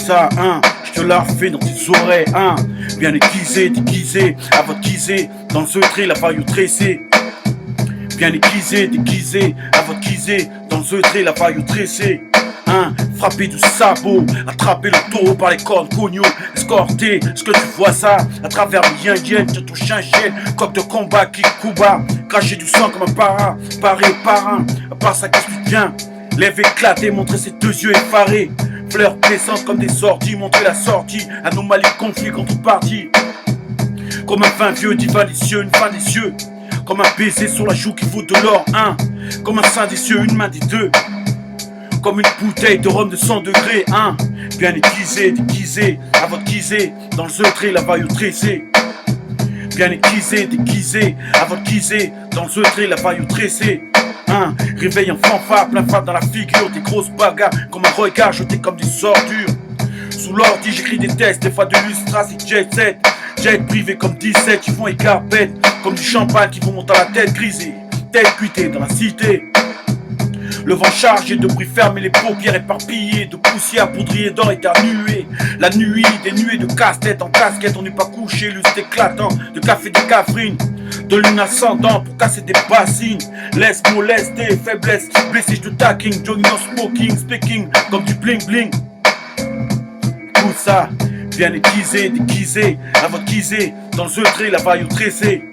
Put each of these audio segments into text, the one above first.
ça, hein, je te la refais dans tes oreilles, hein. Bien aiguisé, déguisé, à votre guisé, dans le feutré, la paille tressée. Bien aiguisé, déguisé, à votre guisé, dans le feutré, la paille tressée. Hein, frapper du sabot, attraper le taureau par les cornes, cogno, escorter, est-ce que tu vois ça? À travers le yin-yen, tu touches un gel, coq de combat, kick, kuba, cracher du sang comme un para, paré, parrain, à part ça qu'est-ce que tu viens? Lève éclaté, montrer ses deux yeux effarés, fleurs blessantes comme des sorties, montrer la sortie, anomalie, conflit, contrepartie. Comme un fin vieux divin des cieux, une fin des cieux, comme un baiser sur la joue qui vaut de l'or, hein, comme un sein des cieux, une main des deux. Comme une bouteille de rhum de 100 degrés, hein. Bien aiguisé, déguisé, à votre guisé, dans le feutré, la vaille tressée. Bien aiguisé, déguisé, à votre guisé, dans le feutré, la vaille tressée. Hein, réveil en fanfare, plein phare dans la figure, des grosses bagarres, comme un regard jeté comme des ordures. Sous l'ordi, j'écris des tests, des fois de lustra, c'est jet set. Jet privé comme 17, ils font écart bête, comme du champagne qui vont monter à la tête grisée. Tête cuitée dans la cité. Le vent chargé de bruit fermé, les paupières éparpillées, de poussière poudrier d'or éternuée. La nuit, des nuées de casse-tête en casquette, on n'est pas couché, lustre éclatant, de café de cafrine, de lune ascendante pour casser des bassines. Laisse molester, faiblesse, blessé de tacking, jogging en smoking, speaking comme du bling bling. Tout ça, bien aiguisé, déguisé, à votre guisé, dans le feutré, la vaille tressée.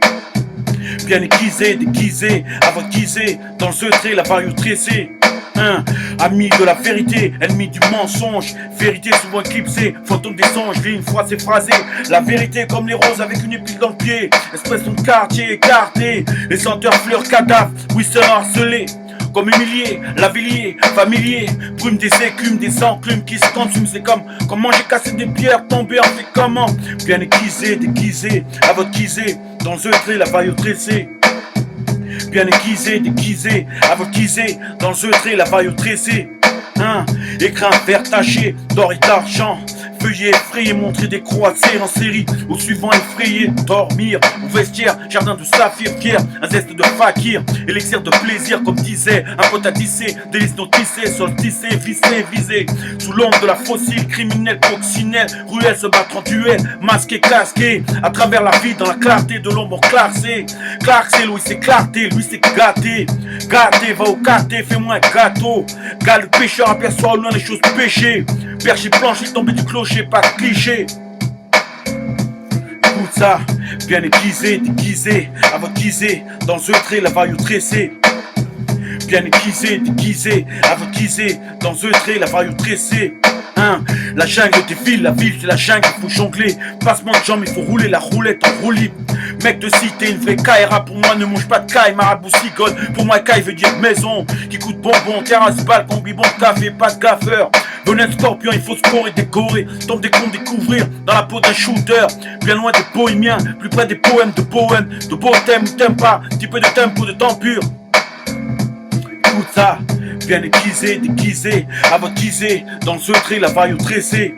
Bien aiguisé, déguisé, à votre guisé, dans le feutré, la vaille tressée. Hein, ami de la vérité, ennemi du mensonge, vérité souvent éclipsée, fantôme des songes, ligne froissée, phrasée. La vérité comme les roses avec une épine dans le pied, expression de quartier écarté, les senteurs fleurs cadavres, oui c'est harcelé. Comme humilié, lavilier, familier, brume des écumes, des enclumes qui se consument, c'est comme comment j'ai cassé des pierres, tombé en fait comment. Bien aiguisé, déguisé, à votre guisé, dans le feutré, la vaille tressée. Bien aiguisé, déguisé, à votre guisé, dans le feutré, la vaille tressée. Hein, écrin vert taché, d'or et d'argent. Feuillet effrayé, montrer des croisés en série. Au suivant effrayé, dormir au vestiaire, jardin de saphir, fier, un zeste de fakir, élixir de plaisir comme disait un pote à tisser, délice non tissé, sol tissé, vissé, visé. Sous l'ombre de la fossile, criminel, coccinelle, ruelle se battre en duel, masqué, casqué, à travers la vie dans la clarté de l'ombre classée. Clarté, lui c'est clarté, lui c'est gâté. Gâté, va au gâté, fais-moi un gâteau. Gars le pêcheur aperçoit au loin les choses péchées. Perché planché, tombé du clocher, pas de cliché. Écoute ça, bien aiguisé, déguisé, à votre guisé, dans le feutré, la vaille tressée. Bien aiguisé, déguisé, à votre guisé, dans le feutré, la vaille tressée. Hein, la jungle des villes, la ville c'est la jungle, il faut jongler. Passement de jambes, il faut rouler la roulette en roue libre. Mec de cité, une vraie KRA pour moi, ne mange pas de caille, marabout cigole. Pour moi, caille veut dire maison, qui coûte bonbon, terrasse, balcon, bibon, café, pas de gaffeur. Bonnet scorpion, il faut scorer, décorer, tombe des cons, découvrir dans la peau d'un shooter. Bien loin des bohémiens, plus près des poèmes, de beaux thèmes ou t'aimes pas, petit peu de tempo, de temps pur. Écoute ça, bien aiguisé, déguisé, à votre guisé, dans le feutré, la vaille tressée.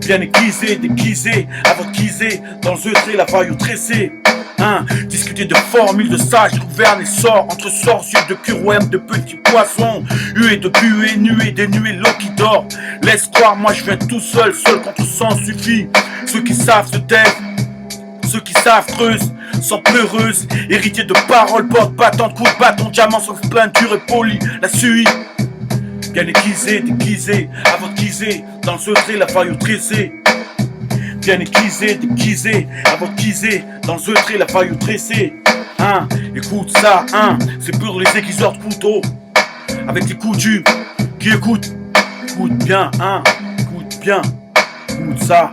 Bien aiguisé, déguisé, à votre guisé, dans le feutré, la vaille tressée. Hein, discuter de formules de sages, gouverne et sort entre sorciers de curwem, de petits poissons, huées de buées, nuées, dénuées, l'eau qui dort. Laisse croire, moi je viens tout seul, seul contre sang suffit. Ceux qui savent se taisent, ceux qui savent creusent, sont pleureuses, héritiers de paroles, porte battantes, coups de bâton, diamants sans plainte, dur et poli, la suie. Bien aiguisé, déguisé, à votre guisé, dans le feutré, la vaille tressée. Bien aiguisé, déguisé, à votre guisé, dans le feutré, la vaille tressée. Hein, écoute ça, hein, c'est pour les aiguiseurs de couteau. Avec les coutumes, qui écoute bien, hein, écoute bien, écoute ça.